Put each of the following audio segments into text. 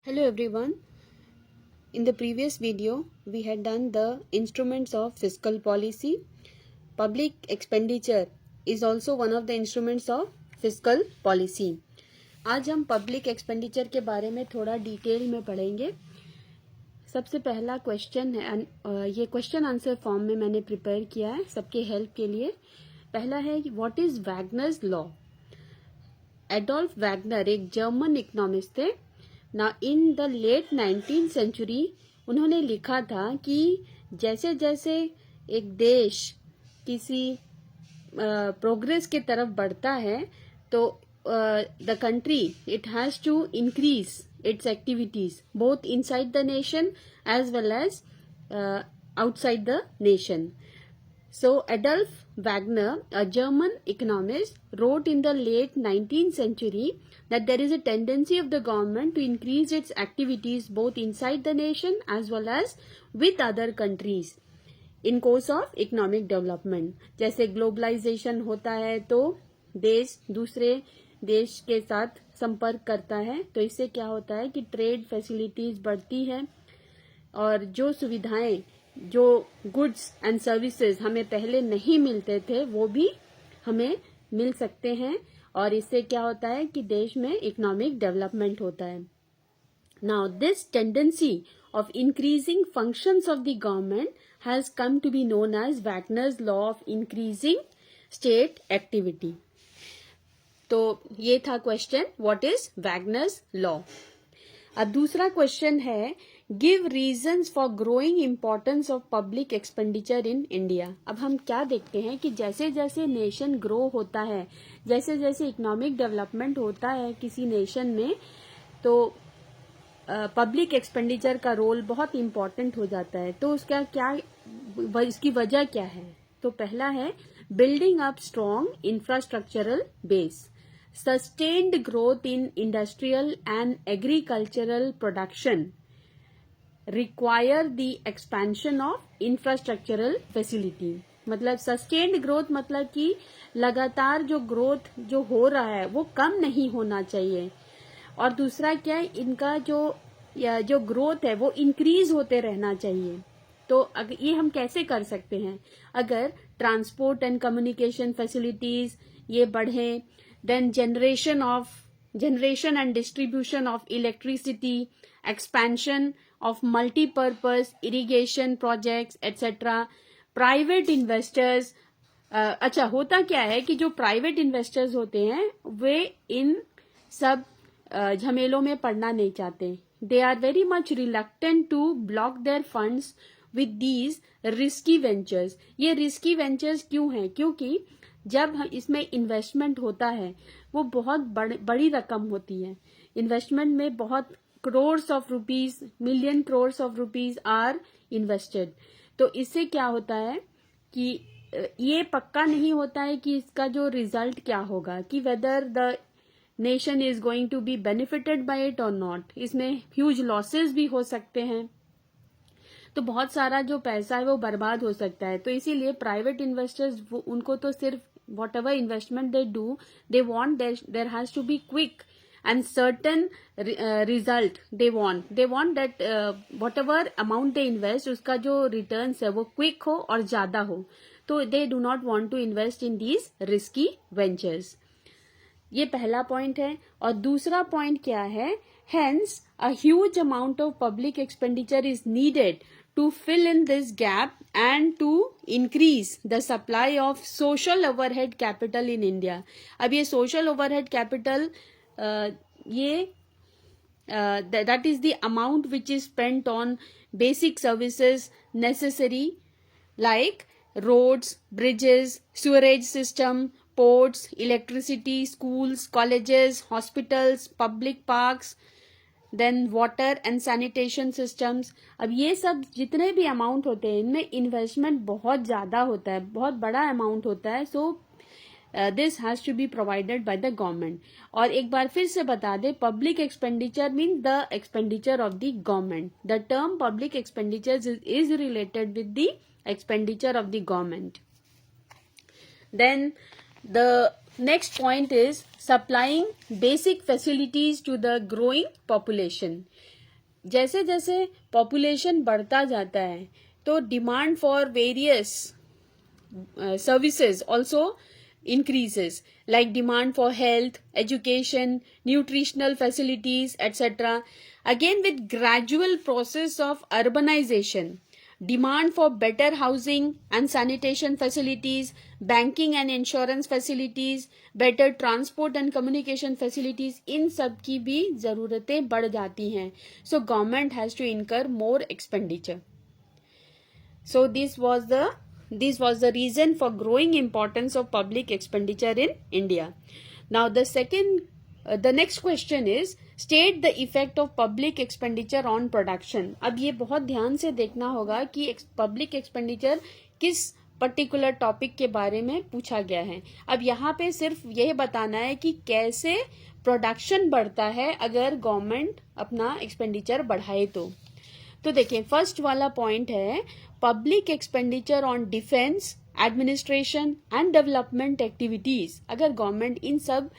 Hello everyone. In the previous video, we had done the instruments of fiscal policy. Public expenditure is also one of the instruments of fiscal policy. आज हम public expenditure के बारे में थोड़ा detail में पढ़ेंगे. सबसे पहला क्वेश्चन है, ये क्वेश्चन आंसर फॉर्म में मैंने प्रिपेयर किया है सबके हेल्प के लिए. पहला है what is Wagner's law. Adolf Wagner एक जर्मन इकोनॉमिस्ट थे. ना in the late 19th century उन्होंने लिखा था कि जैसे जैसे एक देश किसी प्रोग्रेस की तरफ बढ़ता है तो the country it has to increase its activities both inside the nation as well as outside the nation. So Adolf Wagner, a German economist, wrote in the late 19th century that there is a tendency of the government to increase its activities both inside the nation as well as with other countries in course of economic development. जैसे globalisation होता है तो देश दूसरे देश के साथ संपर्क करता है, तो इससे क्या होता है कि ट्रेड फैसिलिटीज बढ़ती है और जो सुविधाएं, जो गुड्स एंड सर्विसेज हमें पहले नहीं मिलते थे वो भी हमें मिल सकते हैं और इससे क्या होता है कि देश में इकोनॉमिक डेवलपमेंट होता है. Now this tendency of increasing functions of the government has come to be known as Wagner's law of increasing state activity. तो ये था question what is Wagner's law. अब दूसरा क्वेश्चन है give reasons for growing importance of public expenditure in India. अब हम क्या देखते हैं कि जैसे जैसे नेशन ग्रो होता है, जैसे जैसे इकोनॉमिक डेवलपमेंट होता है किसी नेशन में, तो पब्लिक एक्सपेंडिचर का रोल बहुत इम्पोर्टेंट हो जाता है. तो उसका क्या, इसकी वजह क्या है. तो पहला है building up strong infrastructural base. Sustained growth in industrial and agricultural production require the expansion of infrastructural facility. मतलब sustained growth मतलब कि लगातार जो growth जो हो रहा है वो कम नहीं होना चाहिए. और दूसरा क्या है, इनका जो growth है वो increase होते रहना चाहिए. तो अगर ये हम कैसे कर सकते हैं, अगर ट्रांसपोर्ट एंड कम्युनिकेशन फैसिलिटीज ये बढ़ें, then generation and distribution of electricity, expansion of multi-purpose irrigation projects etc. private investors, अच्छा होता क्या है कि जो प्राइवेट इन्वेस्टर्स होते हैं वे इन सब झमेलों में पड़ना नहीं चाहते. They are very much reluctant to block their funds with these risky ventures. ये रिस्की वेंचर्स क्यों हैं, क्योंकि जब इसमें इन्वेस्टमेंट होता है वो बहुत बड़ी रकम होती है. इन्वेस्टमेंट में बहुत crores of rupees, million crores of rupees are invested. तो इससे क्या होता है कि ये पक्का नहीं होता है कि इसका जो रिजल्ट क्या होगा, कि whether the nation is going to be benefited by it और नॉट. इसमें ह्यूज लॉसेस भी हो सकते हैं, तो बहुत सारा जो पैसा है वो बर्बाद हो सकता है. तो इसीलिए प्राइवेट इन्वेस्टर्स उनको तो सिर्फ whatever investment they do, they want there has to be quick and certain result they want. They want that whatever amount they invest उसका जो returns है वो quick हो और ज्यादा हो. तो they do not want to invest in these risky ventures. ये पहला पॉइंट है. और दूसरा पॉइंट क्या है, hence a huge amount of public expenditure is needed to fill in this gap and to increase the supply of social overhead capital in India. अब ये social overhead capital ये that is the amount which is spent on basic services necessary like roads, bridges, sewerage system, ports, electricity, schools, colleges, hospitals, public parks, then water and sanitation systems. अब ये सब जितने भी amount होते हैं इनमें investment बहुत ज्यादा होता है, बहुत बड़ा अमाउंट होता है. So this has to be provided by the government. और एक बार फिर से बता दें, public expenditure mean the expenditure of the government. The term public expenditure is related with the expenditure of the government. Then the next point is supplying basic facilities to the growing population. जैसे जैसे population बढ़ता जाता है तो demand for various services also increases, like demand for health, education, nutritional facilities, etc. Again, with gradual process of urbanization, demand for better housing and sanitation facilities, banking and insurance facilities, better transport and communication facilities, इन सब की भी ज़रूरतें बढ़ जाती हैं. So government has to incur more expenditure. So this was the reason for growing importance of public expenditure in India. Now the next question is, state the effect of public expenditure on production. अब ये बहुत ध्यान से देखना होगा कि public expenditure किस particular topic के बारे में पूछा गया है. अब यहाँ पे सिर्फ यह बताना है कि कैसे प्रोडक्शन बढ़ता है अगर गवर्नमेंट अपना एक्सपेंडिचर बढ़ाए तो देखिए फर्स्ट वाला पॉइंट है public expenditure on defence, administration and development activities. अगर गवर्नमेंट इन सब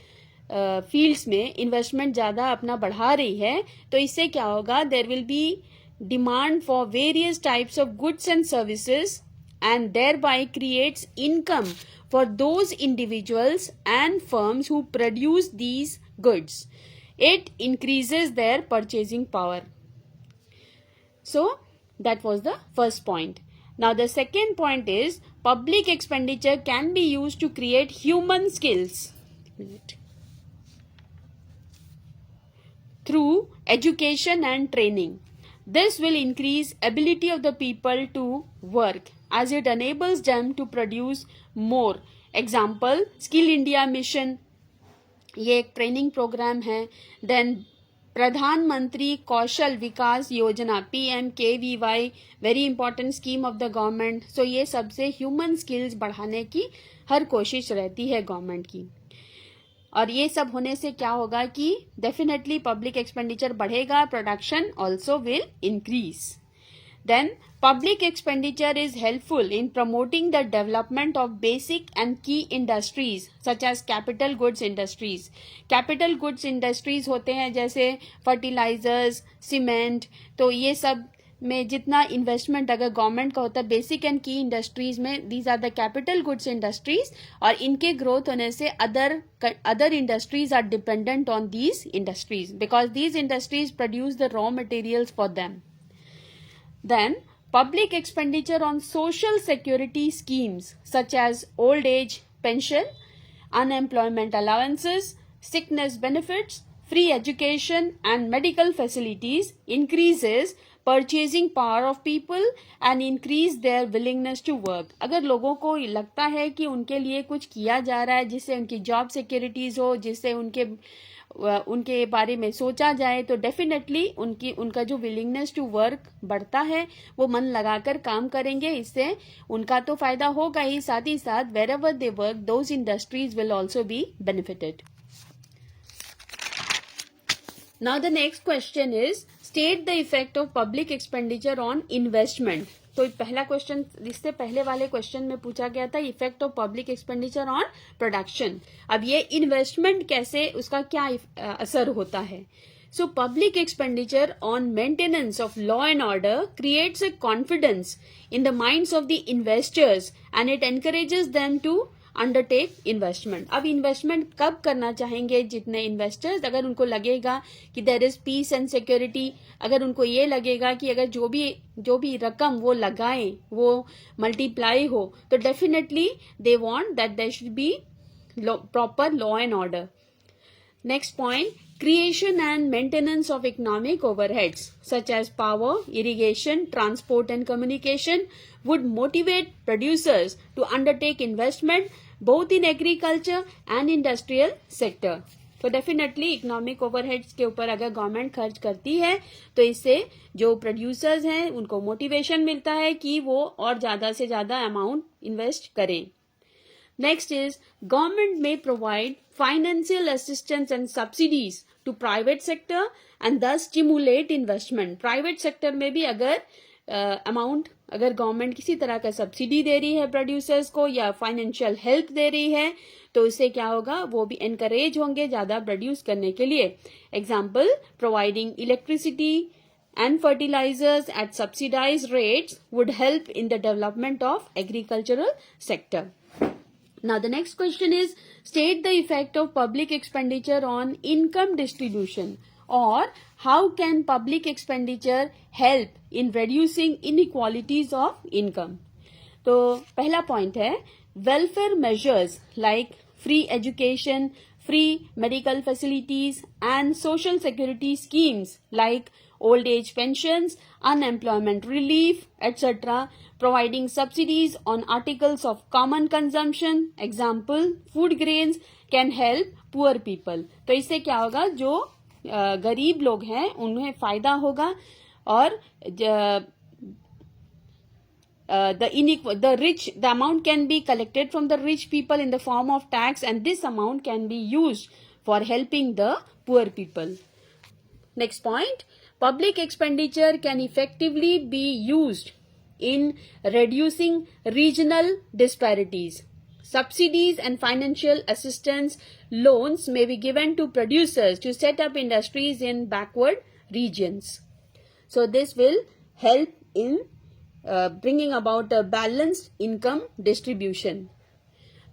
फील्ड्स में इन्वेस्टमेंट ज्यादा अपना बढ़ा रही है तो इससे क्या होगा, there will be demand for various types of goods and services and thereby creates income for those individuals and firms who produce these goods. It increases their purchasing power. So that was the first point. Now the second point is public expenditure can be used to create human skills through education and training. This will increase ability of the people to work as it enables them to produce more. Example, Skill India Mission, ये एक training programme है. Then प्रधानमंत्री कौशल Vikas Yojana PMKVY, very important scheme of the government. So ये सबसे human skills बढ़ाने की हर कोशिश रहती है गवर्नमेंट की. और ये सब होने से क्या होगा कि डेफिनेटली पब्लिक एक्सपेंडिचर बढ़ेगा, production also will increase. Then public expenditure is helpful in promoting the development of basic and key industries such as capital goods industries. Capital goods industries होते हैं जैसे fertilizers, cement. तो ये सब में जितना investment अगर गवर्नमेंट का होता है बेसिक एंड की इंडस्ट्रीज में, these are the capital goods industries. और इनके ग्रोथ होने से other industries are dependent on these industries because these industries produce the raw materials for them. Then, public expenditure on social security schemes such as old age pension, unemployment allowances, sickness benefits, free education and medical facilities increases purchasing power of people and increase their willingness to work. अगर लोगों को लगता है कि उनके लिए कुछ किया जा रहा है जिससे उनकी जॉब सिक्योरिटीज हो, जिससे उनके बारे में सोचा जाए, तो डेफिनेटली उनका जो विलिंगनेस टू वर्क बढ़ता है, वो मन लगाकर काम करेंगे. इससे उनका तो फायदा होगा ही, साथ ही साथ wherever they work those industries will also be benefited. Now the next question is state the effect of public expenditure on investment. तो पहला क्वेश्चन जिससे पहले वाले क्वेश्चन में पूछा गया था effect of public expenditure on production. अब ये इन्वेस्टमेंट कैसे, उसका क्या असर होता है. So public expenditure on maintenance of law and order creates a confidence in the minds of the investors and it encourages them to undertake investment. अब investment कब करना चाहेंगे जितने इन्वेस्टर्स, अगर उनको लगेगा कि there is peace and security, अगर उनको ये लगेगा कि अगर जो भी रकम वो लगाएं वो मल्टीप्लाई हो, तो definitely they want that there should be proper law and order. Next point, creation and maintenance of economic overheads such as power, irrigation, transport and communication would motivate producers to undertake investment both in agriculture and industrial sector. तो definitely economic overheads के ऊपर अगर government खर्च करती है तो इससे जो प्रोड्यूसर्स हैं उनको मोटिवेशन मिलता है कि वो और ज्यादा से ज्यादा अमाउंट इन्वेस्ट करें. Next is, government may provide financial assistance and subsidies to private sector and thus stimulate investment. Private sector में भी अगर अगर गवर्नमेंट किसी तरह का सब्सिडी दे रही है प्रोड्यूसर्स को या फाइनेंशियल हेल्प दे रही है तो इससे क्या होगा, वो भी एनकरेज होंगे ज्यादा प्रोड्यूस करने के लिए. Example, providing electricity and fertilizers at subsidized rates would help in the development of agricultural sector. Now the next question is, state the effect of public expenditure on income distribution, or how can public expenditure help in reducing inequalities of income. तो पहला point है, welfare measures like free education, free medical facilities and social security schemes like old age pensions, unemployment relief, etc., providing subsidies on articles of common consumption, example food grains, can help poor people. तो इससे क्या होगा, जो गरीब लोग हैं उन्हें फायदा होगा, और the amount can be collected from the rich people in the form of tax, and this amount can be used for helping the poor people. Next point, public expenditure can effectively be used in reducing regional disparities. Subsidies and financial assistance loans may be given to producers to set up industries in backward regions. So this will help in bringing about a balanced income distribution.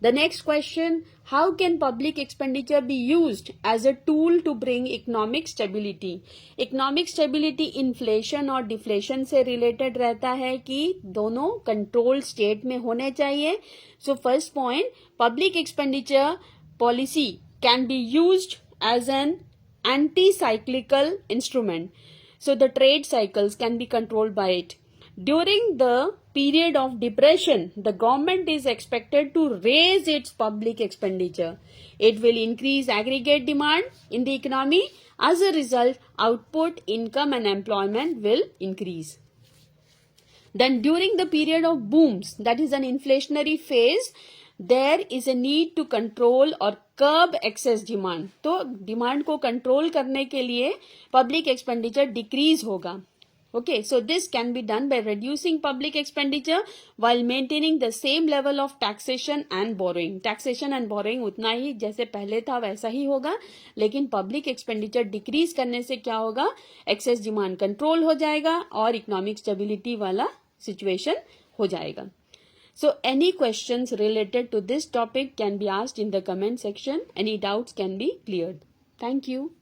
The next question, how can public expenditure be used as a tool to bring economic stability? Economic stability inflation और deflation से related रहता है कि दोनों control state में होने चाहिए. So first point, public expenditure policy can be used as an anti-cyclical instrument. So the trade cycles can be controlled by it. During the period of depression, the government is expected to raise its public expenditure. It will increase aggregate demand in the economy. As a result, output, income and employment will increase. Then during the period of booms, that is an inflationary phase, there is a need to control or curb excess demand. तो demand को control करने के लिए public expenditure decrease होगा. Okay, so this can be done by reducing public expenditure while maintaining the same level of taxation and borrowing. Taxation and borrowing उतना ही जैसे पहले था वैसा ही होगा, लेकिन public expenditure decrease करने से क्या होगा, excess demand control हो जाएगा और economic stability वाला situation हो जाएगा. So any questions related to this topic can be asked in the comment section. Any doubts can be cleared. Thank you.